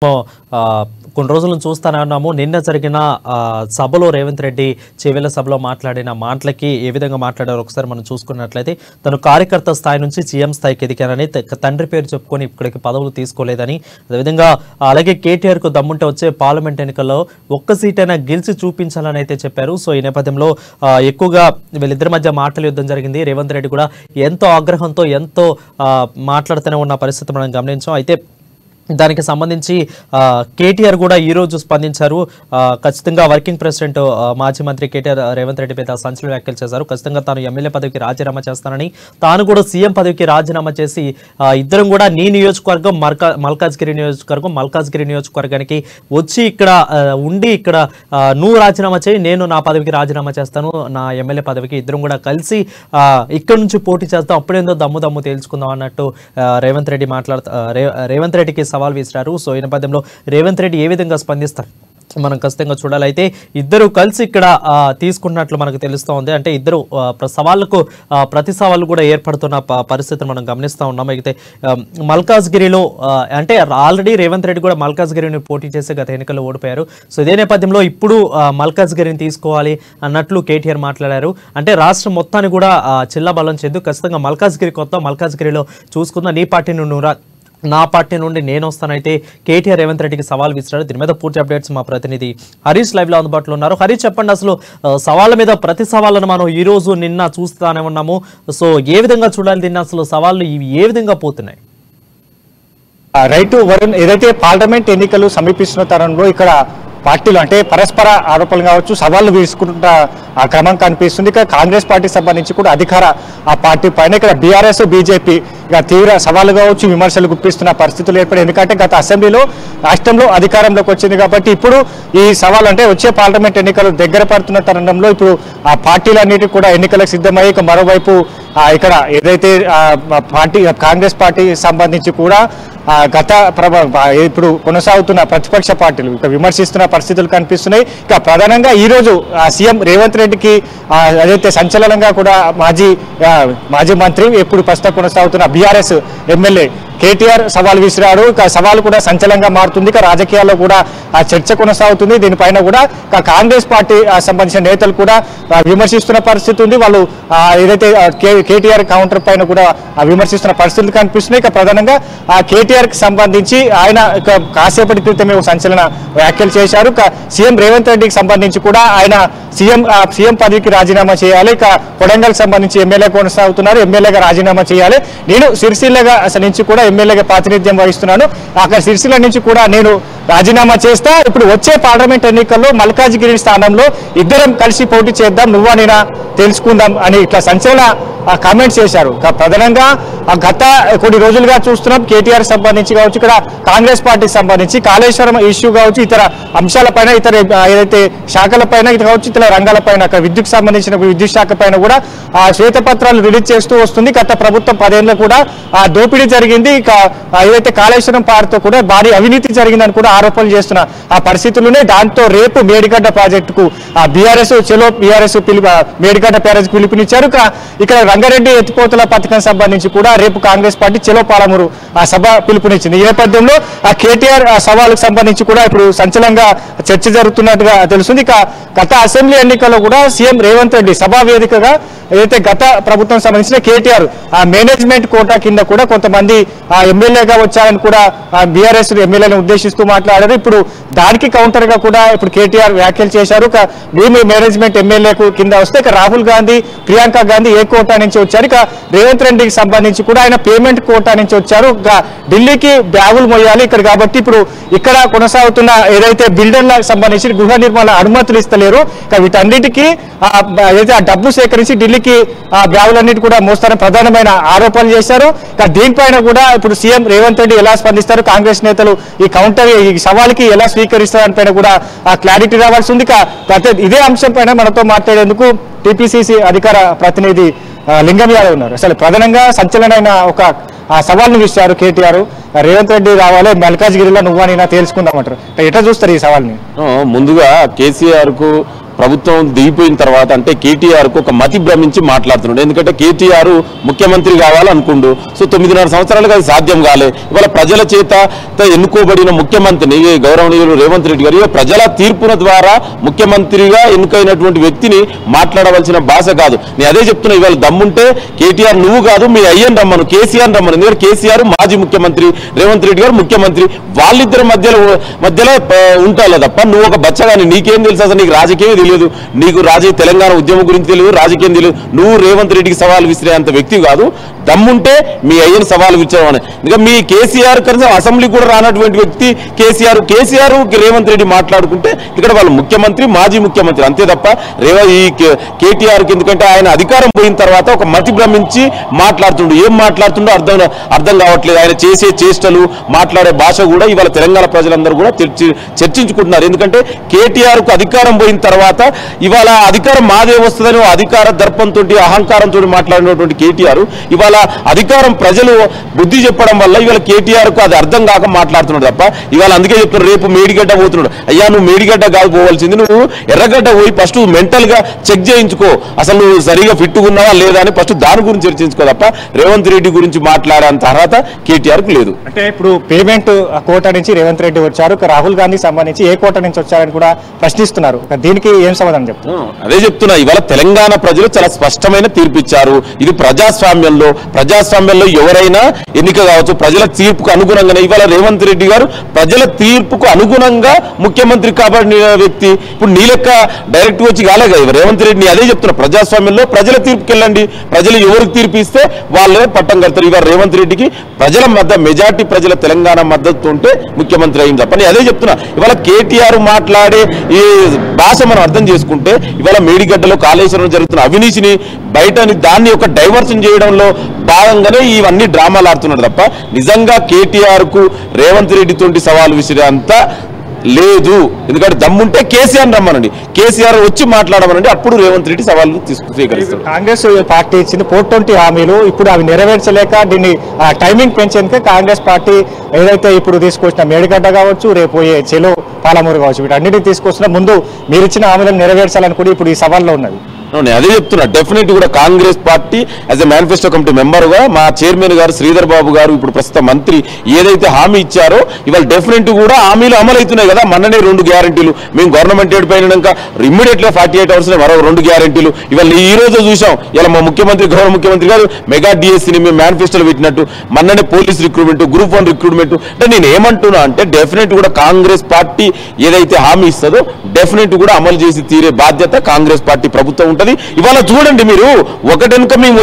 కొన్ని రోజుల నుంచి చూస్తానే ఉన్నాము. నిన్న జరిగిన సభలో రేవంత్ రెడ్డి చెవెల సభలో మాట్లాడిన మాటలకి ఏ విధంగా మాట్లాడారో ఒకసారి మనం చూసుకున్నట్లయితే, తను కార్యకర్త స్థాయి నుంచి సీఎం స్థాయికి ఎదిగానని, తండ్రి పేరు చెప్పుకొని ఇక్కడికి పదవులు తీసుకోలేదని, అదేవిధంగా అలాగే కేటీఆర్ కు దమ్ముంటే వచ్చే పార్లమెంట్ ఎన్నికల్లో ఒక్క సీటైనా గెలిచి చూపించాలని అయితే చెప్పారు. సో ఈ నేపథ్యంలో ఎక్కువగా వీళ్ళిద్దరి మధ్య మాటల యుద్ధం జరిగింది. రేవంత్ రెడ్డి కూడా ఎంతో ఆగ్రహంతో ఎంతో మాట్లాడుతూనే ఉన్న పరిస్థితి మనం గమనించాం. అయితే దానికి సంబంధించి కేటీఆర్ కూడా ఈరోజు స్పందించారు. ఖచ్చితంగా వర్కింగ్ ప్రెసిడెంట్ మాజీ మంత్రి కేటీఆర్ రేవంత్ రెడ్డి మీద సంచలన వ్యాఖ్యలు చేశారు. ఖచ్చితంగా తాను ఎమ్మెల్యే పదవికి రాజీనామా చేస్తానని, తాను కూడా సీఎం పదవికి రాజీనామా చేసి ఇద్దరం కూడా నీ నియోజకవర్గం మల్కాజ్గిరి నియోజకవర్గానికి వచ్చి ఇక్కడ ఉండి ఇక్కడ నువ్వు రాజీనామా చేయి, నేను నా పదవికి రాజీనామా చేస్తాను, నా ఎమ్మెల్యే పదవికి ఇద్దరం కూడా కలిసి ఇక్కడ నుంచి పోటీ చేస్తాం, అప్పుడేందో దమ్ము తేల్చుకుందాం అన్నట్టు రేవంత్ రెడ్డికి సవాల్ విసిరారు. సో ఈ నేపథ్యంలో రేవంత్ రెడ్డి ఏ విధంగా స్పందిస్తారు మనం ఖచ్చితంగా చూడాలి. అయితే ఇద్దరు కలిసి ఇక్కడ తీసుకున్నట్లు మనకు తెలుస్తూ ఉంది. అంటే ఇద్దరు సవాళ్లకు ప్రతి సవాళ్ళు కూడా ఏర్పడుతున్న పరిస్థితిని మనం గమనిస్తూ ఉన్నాం. అయితే మల్కాజ్గిరిలో అంటే ఆల్రెడీ రేవంత్ రెడ్డి కూడా మల్కాజ్గిరిని పోటీ చేసి గత ఎన్నికల్లో ఓడిపోయారు. సో ఇదే నేపథ్యంలో ఇప్పుడు మల్కాజ్గిరిని తీసుకోవాలి అన్నట్లు కేటీఆర్ మాట్లాడారు. అంటే రాష్ట్రం మొత్తాన్ని కూడా చిల్లబలం చెందు ఖచ్చితంగా మల్కాజ్గిరి కొత్త, మల్కాజ్గిరిలో చూసుకుందాం, నీ పార్టీ నువ్వు నా పార్టీ నుండి నేను వస్తానైతే కేటీఆర్ రేవంత్ రెడ్డికి సవాల్ విసిరారు. దీని మీద పూర్తి అప్డేట్స్ మా ప్రతినిధి హరీష్ లైవ్ లో అందుబాటులో ఉన్నారు. హరీష్, చెప్పండి, అసలు సవాళ్ళ మీద ప్రతి సవాళ్ళను మనం ఈ రోజు నిన్న చూస్తానే ఉన్నాము. సో ఏ విధంగా చూడాలి దీన్ని, అసలు సవాళ్ళు ఇవి ఏ విధంగా పోతున్నాయి? రైట్ వరుణ్, ఏదైతే పార్లమెంట్ ఎన్నికలు సమీపిస్తున్న తరంలో ఇక్కడ పార్టీలు అంటే పరస్పర ఆరోపణలు కావచ్చు, సవాళ్లు తీసుకుంటున్న ఆ క్రమం కనిపిస్తుంది. ఇక్కడ కాంగ్రెస్ పార్టీ సంబంధించి కూడా అధికార ఆ పార్టీ పైన ఇక్కడ బీఆర్ఎస్ బీజేపీ ఇక తీవ్ర సవాళ్లు కావచ్చు, విమర్శలు గుప్పిస్తున్న పరిస్థితులు ఏర్పడి, ఎందుకంటే గత అసెంబ్లీలో రాష్ట్రంలో అధికారంలోకి వచ్చింది కాబట్టి ఇప్పుడు ఈ సవాల్ అంటే వచ్చే పార్లమెంట్ ఎన్నికలు దగ్గర పడుతున్న తరుణంలో ఇప్పుడు ఆ పార్టీలన్నిటికీ కూడా ఎన్నికలకు సిద్ధమయ్యి ఇక మరోవైపు ఇక్కడ ఏదైతే పార్టీ కాంగ్రెస్ పార్టీ సంబంధించి కూడా గత ఇప్పుడు కొనసాగుతున్న ప్రతిపక్ష పార్టీలు ఇక విమర్శిస్తున్న పరిస్థితులు కనిపిస్తున్నాయి. ఇక ప్రధానంగా ఈ రోజు సీఎం రేవంత్ రెడ్డికి ఏదైతే సంచలనంగా కూడా మాజీ మంత్రి ఎప్పుడు ప్రస్తుతం కొనసాగుతున్న బీఆర్ఎస్ ఎమ్మెల్యే కేటీఆర్ సవాల్ విసిరాడు. ఇక సవాల్ కూడా సంచలనంగా మారుతుంది. ఇక రాజకీయాల్లో కూడా చర్చ కొనసాగుతుంది. దీనిపైన కూడా కాంగ్రెస్ పార్టీ సంబంధించిన నేతలు కూడా విమర్శిస్తున్న పరిస్థితి ఉంది. వాళ్ళు ఏదైతే కేటీఆర్ కౌంటర్ పైన కూడా విమర్శిస్తున్న పరిస్థితులు కనిపిస్తున్నాయి. ఇక ప్రధానంగా కేటీఆర్ కి సంబంధించి ఆయన కాసేపటి క్రితమే సంచలన వ్యాఖ్యలు చేశారు. సీఎం రేవంత్ రెడ్డికి సంబంధించి కూడా ఆయన సీఎం పదవికి రాజీనామా చేయాలి, ఇక కొడంగల్ సంబంధించి ఎమ్మెల్యే కొనసాగుతున్నారు, ఎమ్మెల్యేగా రాజీనామా చేయాలి, నేను సిరిసిల్లగా నుంచి కూడా ఎమ్మెల్యేగా ప్రాతినిధ్యం వహిస్తున్నాను, అక్కడ సిరిసిల్ల నుంచి కూడా నేను రాజీనామా చేస్తా, ఇప్పుడు వచ్చే పార్లమెంట్ ఎన్నికల్లో మల్కాజ్గిరి స్థానంలో ఇద్దరం కలిసి పోటీ చేద్దాం, నువ్వా నేనా తెలుసుకుందాం అని ఇట్లా సంచలన కామెంట్స్ చేశారు. ప్రధానంగా గత కొన్ని రోజులుగా చూస్తున్నాం కేటీఆర్ సంబంధించి కావచ్చు, ఇక్కడ కాంగ్రెస్ పార్టీకి సంబంధించి కాళేశ్వరం ఇష్యూ కావచ్చు, ఇతర అంశాలపైన ఇతర ఏదైతే శాఖలపైన కావచ్చు, ఇతర రంగాలపైన విద్యుత్ సంబంధించిన విద్యుత్ శాఖ పైన కూడా శ్వేతపత్రాలు రిలీజ్ చేస్తూ వస్తుంది. గత ప్రభుత్వం 10 ఏళ్ళలో కూడా దోపిడీ జరిగింది, ఇక ఏదైతే కాళేశ్వరం పార్టీతో కూడా భారీ అవినీతి జరిగిందని కూడా ఆరోపణలు చేస్తున్న ఆ పరిస్థితుల్లోనే దాంతో రేపు మేడిగడ్డ ప్రాజెక్టుకు బీఆర్ఎస్ చెలో బీఆర్ఎస్ మేడిగడ్డ ప్రాజెక్టు పిలుపునిచ్చారు. ఇక్కడ రంగారెడ్డి ఎత్తిపోతల పథకం సంబంధించి కూడా రేపు కాంగ్రెస్ పార్టీ చెలో పాలమూరు సభ పిలుపునిచ్చింది. ఈ నేపథ్యంలో కేటీఆర్ సవాలుకు సంబంధించి కూడా ఇప్పుడు సంచలనంగా చర్చ జరుగుతున్నట్టుగా తెలుస్తుంది. ఇక గత అసెంబ్లీ ఎన్నికల్లో కూడా సీఎం రేవంత్ రెడ్డి సభా వేదికగా ఏదైతే గత ప్రభుత్వం సంబంధించిన కేటీఆర్ మేనేజ్మెంట్ కోటా కింద కూడా కొంతమంది ఎమ్మెల్యేగా వచ్చారని కూడా బీఆర్ఎస్ ఎమ్మెల్యేలను ఉద్దేశిస్తూ మాట్లాడారు. ఇప్పుడు దానికి కౌంటర్ గా కూడా ఇప్పుడు కేటీఆర్ వ్యాఖ్యలు చేశారు. మేము మేనేజ్మెంట్ ఎమ్మెల్యేకు కింద వస్తే ఇక రాహుల్ గాంధీ, ప్రియాంక గాంధీ ఏ కోటా నుంచి వచ్చారు, ఇక రేవంత్ రెడ్డికి సంబంధించి కూడా ఆయన పేమెంట్ కోటా నుంచి వచ్చారు, ఢిల్లీకి బ్యాగులు మోయాలి ఇక్కడ కాబట్టి ఇప్పుడు ఇక్కడ కొనసాగుతున్న ఏదైతే బిల్డర్లకు సంబంధించి గృహ నిర్మాణ అనుమతులు ఇస్తలేరు, ఇక వీటన్నిటికీ ఏదైతే ఆ డబ్బు సేకరించి ఢిల్లీకి బ్యాగులన్నిటి కూడా మోస్తారని ప్రధానమైన ఆరోపణలు చేశారు. దీనిపైన కూడా ఇప్పుడు సీఎం రేవంత్ రెడ్డి ఎలా స్పందిస్తారు, కాంగ్రెస్ నేతలు ఈ కౌంటర్ ఈ సవాల్కి ఎలా స్వీకరిస్తారని కూడా క్లారిటీ రావాల్సి ఉంది. ఇదే అంశం పైన మనతో మాట్లాడేందుకు టీపీసీసీ అధికార ప్రతినిధి లింగం యాదవ్ ఉన్నారు. అసలు ప్రధానంగా సంచలనమైన ఒక సవాల్ను ఇచ్చారు కేటీఆర్, రేవంత్ రెడ్డి రావాలి మల్కాజ్గిరిలో నువ్వా నేనా తేల్చుకుందామంటారు, ఎట్లా చూస్తారు ఈ సవాల్ని? ముందుగా కేసీఆర్ కు ప్రభుత్వం దిగిపోయిన తర్వాత అంటే కేటీఆర్కు ఒక మతి భ్రమించి మాట్లాడుతున్నాడు. ఎందుకంటే కేటీఆర్ ముఖ్యమంత్రి కావాలనుకుండు. సో 9.5 సంవత్సరాలుగా అది సాధ్యం కాలే. ఇవాళ ప్రజల చేత ఎన్నుకోబడిన ముఖ్యమంత్రిని గౌరవనీయులు రేవంత్ రెడ్డి గారు ప్రజల తీర్పుల ద్వారా ముఖ్యమంత్రిగా ఎన్నికైనటువంటి వ్యక్తిని మాట్లాడవలసిన భాష కాదు. నేను అదే చెప్తున్నా, ఇవాళ దమ్ముంటే కేటీఆర్ నువ్వు కాదు మీ అయ్యని రమ్మను, కేసీఆర్ రమ్మను. ఎందుకంటే కేసీఆర్ మాజీ ముఖ్యమంత్రి, రేవంత్ రెడ్డి గారు ముఖ్యమంత్రి, వాళ్ళిద్దరి మధ్యలో ఉంటాలో తప్ప నువ్వు ఒక బచ్చగాని, నీకేం తెలుసు అసలు, నీకు రాజకీయం తెలియదు, నీకు తెలంగాణ ఉద్యమం గురించి తెలియదు, రాజకీయం తెలియదు, నువ్వు రేవంత్ రెడ్డికి సవాల్ విసిరే అంత వ్యక్తి కాదు. దమ్ముంటే మీ అయ్యని సవాల్ విచ్చామని. ఇంకా మీ కేసీఆర్ కనీసం అసెంబ్లీ కూడా రానటువంటి వ్యక్తి కేసీఆర్ రేవంత్ రెడ్డి మాట్లాడుకుంటే ఇక్కడ వాళ్ళు ముఖ్యమంత్రి, మాజీ ముఖ్యమంత్రి అంతే తప్ప ఈ కేటీఆర్కి ఎందుకంటే ఆయన అధికారం పోయిన తర్వాత ఒక మతి భ్రమించి మాట్లాడుతుండు. ఏం మాట్లాడుతుండో అర్థం కావట్లేదు. ఆయన చేసే చేష్టలు, మాట్లాడే భాష కూడా ఇవాళ తెలంగాణ ప్రజలందరూ కూడా చర్చించుకుంటున్నారు. ఎందుకంటే కేటీఆర్కు అధికారం పోయిన తర్వాత ఇవాళ అధికారం మాదే వస్తుందని అధికార దర్పంతో అహంకారంతో మాట్లాడినటువంటి కేటీఆర్ ఇవాళ అధికారం ప్రజలు బుద్ధి చెప్పడం వల్ల ఇవాళ కేటీఆర్కు అది అర్థం కాక మాట్లాడుతున్నాడు తప్ప ఇవాళ అందుకే చెప్తున్నాడు రేపు మేడిగడ్డ పోతున్నాడు. అయ్యా నువ్వు మేడిగడ్డ కాదు పోవాల్సింది, నువ్వు ఎర్రగడ్డ పోయి ఫస్ట్ మెంటల్ గా చెక్ చేయించుకో, అసలు నువ్వు సరిగా ఫిట్ ఉన్నావా లేదా అని ఫస్ట్ దాని గురించి చర్చించుకో తప్ప రేవంత్ రెడ్డి గురించి మాట్లాడేంత అర్హత కేటీఆర్కు లేదు. అంటే ఇప్పుడు పేమెంట్ కోట నుంచి రేవంత్ రెడ్డి వచ్చారు, రాహుల్ గాంధీ సంబంధించి ఏ కోట నుంచి వచ్చారని కూడా ప్రశ్నిస్తున్నారు. దీనికి ఏం సమాధానం చెప్తున్నారు? అదే చెప్తున్నా, ఇవాళ తెలంగాణ ప్రజలు చాలా స్పష్టమైన తీర్పు ఇచ్చారు. ఇది ప్రజాస్వామ్యంలో ఎవరైనా ఎన్నిక కావచ్చు, ప్రజల తీర్పుకు అనుగుణంగానే ఇవాళ రేవంత్ రెడ్డి గారు ప్రజల తీర్పుకు అనుగుణంగా ముఖ్యమంత్రి కాబడిన వ్యక్తి. ఇప్పుడు నీ లెక్క డైరెక్ట్ వచ్చి కాలే కదా రేవంత్ రెడ్డి. అదే చెప్తున్నా, ప్రజాస్వామ్యంలో ప్రజల తీర్పుకి వెళ్ళండి, ప్రజలు ఎవరికి తీర్పు ఇస్తే వాళ్ళే పట్టం కడతారు. ఇవాళ రేవంత్ రెడ్డికి ప్రజల మెజార్టీ ప్రజల తెలంగాణ మద్దతు ఉంటే ముఖ్యమంత్రి అయింది తప్ప. నేను అదే చెప్తున్నా, ఇవాళ కేటీఆర్ మాట్లాడే ఈ భాష మనం అర్థం చేసుకుంటే ఇవాళ మేడిగడ్డలో కాళేశ్వరం జరుగుతున్న అవినీతిని బయట దాన్ని ఒక డైవర్షన్ చేయడంలో భాగంగానే ఇవన్నీ డ్రామాలు ఆడుతున్నాడు తప్ప నిజంగా కేటీఆర్ కు రేవంత్ రెడ్డి తోటి సవాల్ విసిరే అంత లేదు. ఎందుకంటే దమ్ముంటే కేసీఆర్ రమ్మనండి, కేసీఆర్ వచ్చి మాట్లాడమనండి, అప్పుడు రేవంత్ రెడ్డి సవాళ్ళు స్వీకరిస్తారు. కాంగ్రెస్ పార్టీ ఇచ్చింది 420 హామీలు, ఇప్పుడు అవి నెరవేర్చలేక దీన్ని టైమింగ్ పెంచేందుకే కాంగ్రెస్ పార్టీ ఏదైతే ఇప్పుడు తీసుకొచ్చిన మేడిగడ్డ కావచ్చు, రేపు చెలో పాలమూరు కావచ్చు, వీటన్నిటిని తీసుకొస్తున్న ముందు మీరు ఇచ్చిన హామీలను నెరవేర్చాలని కూడా ఇప్పుడు ఈ సవాల్లో ఉన్నది. అదే చెప్తున్నా, డెఫినెట్ కూడా Congress party as a manifesto committee member గా మా చైర్మన్ గారు శ్రీధర్ బాబు గారు ఇప్పుడు ప్రస్తుత మంత్రి ఏదైతే హామీ ఇచ్చారో ఇవాళ డెఫినెట్ కూడా హామీలు అమలు అవుతున్నాయి కదా. మొన్ననే 2 గ్యారెంటీలు మేము గవర్నమెంట్ ఏడిపోయినాక ఇమ్మీడియట్ గా 48 అవర్స్ మరో 2 గ్యారెంటీలు ఇవాళ ఈ రోజు చూసాం. ఇలా మా గౌరవ ముఖ్యమంత్రి గారు మెగా డిఎస్సీని మేము మేనిఫెస్టోలో పెట్టినట్టు, మొన్ననే పోలీస్ రిక్రూట్మెంట్, గ్రూప్ 1 రిక్రూట్మెంట్. అంటే నేను ఏమంటున్నా అంటే డెఫినెట్ కూడా కాంగ్రెస్ పార్టీ ఏదైతే హామీ ఇస్తుందో డెఫినెట్ కూడా అమలు చేసి తీరే బాధ్యత కాంగ్రెస్ పార్టీ ప్రభుత్వం ఉంటుంది. ఇవాళ చూడండి మీరు, ఒకటెనుక మేము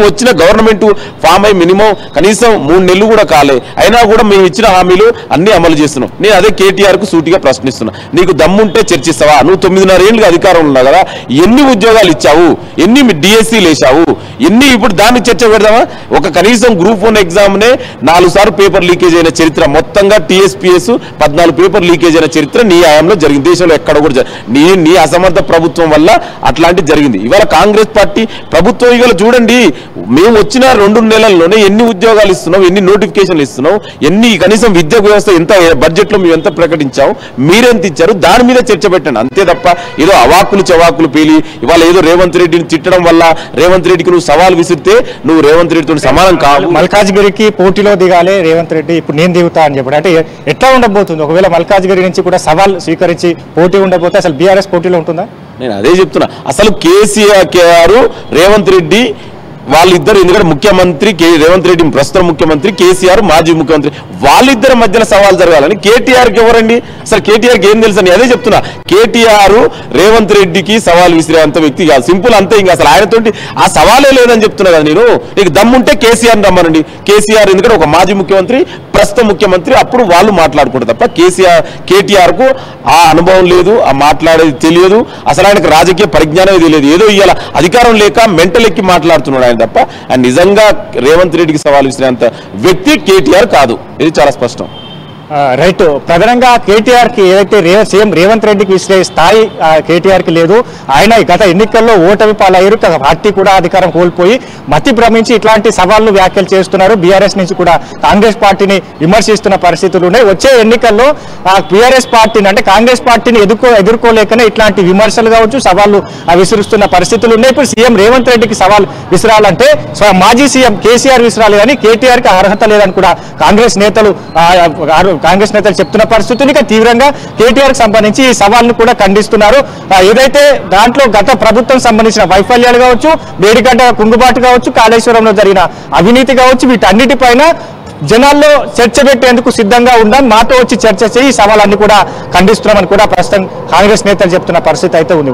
వచ్చిన గవర్నమెంట్ ఫామ్ అయి మినిమం కనీసం 3 నెలలు కూడా కాలే, అయినా కూడా మేము ఇచ్చిన హామీలు అన్ని అమలు చేస్తున్నాం. నేను అదే కేటీఆర్ కు సూటిగా ప్రశ్నిస్తున్నా, నీకు దమ్ముంటే చర్చిస్తావా? నువ్వు 9.5 ఏళ్ళుగా అధికారం ఉన్నావు కదా, ఎన్ని ఉద్యోగాలు ఇచ్చావు, ఎన్ని డిఎస్సీలు వేసావు, ఎన్ని ఇప్పుడు దాన్ని చర్చ పెడదామా? ఒక కనీసం గ్రూప్ 1 ఎగ్జామ్ నే 4 సార్లు పేపర్ లీకేజ్ అయిన చరిత్ర, మొత్తంగా టీఎస్పీఎస్ 14 పేపర్ లీకేజ్ అయిన చరిత్ర నీ హయాంలో జరిగింది. దేశంలో ఎక్కడ కూడా నీ అసమర్థ ప్రభుత్వం వల్ల అట్లాంటి జరిగింది. ఇవాళ కాంగ్రెస్ పార్టీ ప్రభుత్వం ఇవాళ చూడండి, మేము వచ్చిన 2 నెలల్లోనే ఎన్ని ఉద్యోగాలు ఇస్తున్నాం, ఎన్ని నోటిఫికేషన్లు ఇస్తున్నాం, ఎన్ని కనీసం విద్యా వ్యవస్థ ఎంత బడ్జెట్ లో మేము ఎంత ప్రకటించాం, మీరెంత ఇచ్చారు, దాని మీద చర్చ పెట్టండి. అంతే తప్ప ఏదో అవాకులు చవాకులు పేలి ఇవాళ ఏదో రేవంత్ రెడ్డిని తిట్టడం వల్ల రేవంత్ రెడ్డికి నువ్వు సవాల్ విసిరితే నువ్వు రేవంత్ రెడ్డితో సమానం కావు. మల్కాజ్గిరికి పోటీలో దిగాలి రేవంత్ రెడ్డి, ఇప్పుడు నేను దిగుతా అని చెప్పాడు. అంటే ఎట్లా ఉండబోతుంది ఒకవేళ మల్కాజ్గిరి నుంచి కూడా సవాల్ స్వీకరించి పోటీ ఉండబోతే అసలు బీఆర్ఎస్ పోటీలో ఉంటుందా? నేను అదే చెప్తున్నా, అసలు కేసీఆర్ రేవంత్ రెడ్డి వాళ్ళిద్దరు, ఎందుకంటే ముఖ్యమంత్రి రేవంత్ రెడ్డి ప్రస్తుత ముఖ్యమంత్రి, కేసీఆర్ మాజీ ముఖ్యమంత్రి, వాళ్ళిద్దరి మధ్యన సవాల్ జరగాలని కేటీఆర్కి ఎవరండి? అసలు కేటీఆర్కి ఏం తెలుసు అని అదే చెప్తున్నా. కేటీఆర్ రేవంత్ రెడ్డికి సవాల్ విసిరే అంత వ్యక్తి కాదు, సింపుల్ అంతే. ఇంకా అసలు ఆయనతోటి ఆ సవాలే లేదని చెప్తున్నా కదా నేను. నీకు దమ్ముంటే కేసీఆర్ రమ్మనండి, కేసీఆర్ ఎందుకంటే ఒక మాజీ ముఖ్యమంత్రి, ప్రస్తుత ముఖ్యమంత్రి, అప్పుడు వాళ్ళు మాట్లాడుకుంటారు తప్ప కేటీఆర్ కు ఆ అనుభవం లేదు, ఆ మాట్లాడేది తెలియదు, అసలు ఆయనకు రాజకీయ పరిజ్ఞానం తెలియదు. ఏదో ఇవాళ అధికారం లేక మెంటల్ ఎక్కి మాట్లాడుతున్నాడు ఆయన తప్ప ఆయన నిజంగా రేవంత్ రెడ్డికి సవాల్ విసిరేంత వ్యక్తి కేటీఆర్ కాదు. ఇది చాలా స్పష్టం. రైట్. ప్రధానంగా కేటీఆర్ కి ఏదైతే సీఎం రేవంత్ రెడ్డికి విసిరే స్థాయి కేటీఆర్ కి లేదు. ఆయన గత ఎన్నికల్లో ఓటమి పాలయ్యారు. పార్టీ కూడా అధికారం కోల్పోయి మతి భ్రమించి ఇట్లాంటి సవాళ్లు వ్యాఖ్యలు చేస్తున్నారు. బీఆర్ఎస్ నుంచి కూడా కాంగ్రెస్ పార్టీని విమర్శిస్తున్న పరిస్థితులు ఉన్నాయి. వచ్చే ఎన్నికల్లో బీఆర్ఎస్ పార్టీని అంటే కాంగ్రెస్ పార్టీని ఎదుర్కోలేకనే ఇట్లాంటి విమర్శలు కావచ్చు, సవాళ్లు విసురుస్తున్న పరిస్థితులు ఉన్నాయి. ఇప్పుడు సీఎం రేవంత్ రెడ్డికి సవాల్ విసిరాలంటే మాజీ సీఎం కేసీఆర్ విసిరాలి కానీ కేటీఆర్ కి అర్హత లేదని కూడా కాంగ్రెస్ నేతలు చెప్తున్న పరిస్థితులు. ఇక తీవ్రంగా కేటీఆర్ కి సంబంధించి ఈ సవాల్ను కూడా ఖండిస్తున్నారు. ఏదైతే దాంట్లో గత ప్రభుత్వం సంబంధించిన వైఫల్యాలు కావచ్చు, మేడిగడ్డ కుంగుబాటు కావచ్చు, కాళేశ్వరంలో జరిగిన అవినీతి కావచ్చు, వీటన్నిటిపైన జనాల్లో చర్చ పెట్టేందుకు సిద్ధంగా ఉందాం, మాతో వచ్చి చర్చ చేయి, ఈ సవాళ్ళన్ని కూడా ఖండిస్తున్నామని కూడా ప్రస్తుతం కాంగ్రెస్ నేతలు చెప్తున్న పరిస్థితి అయితే ఉంది.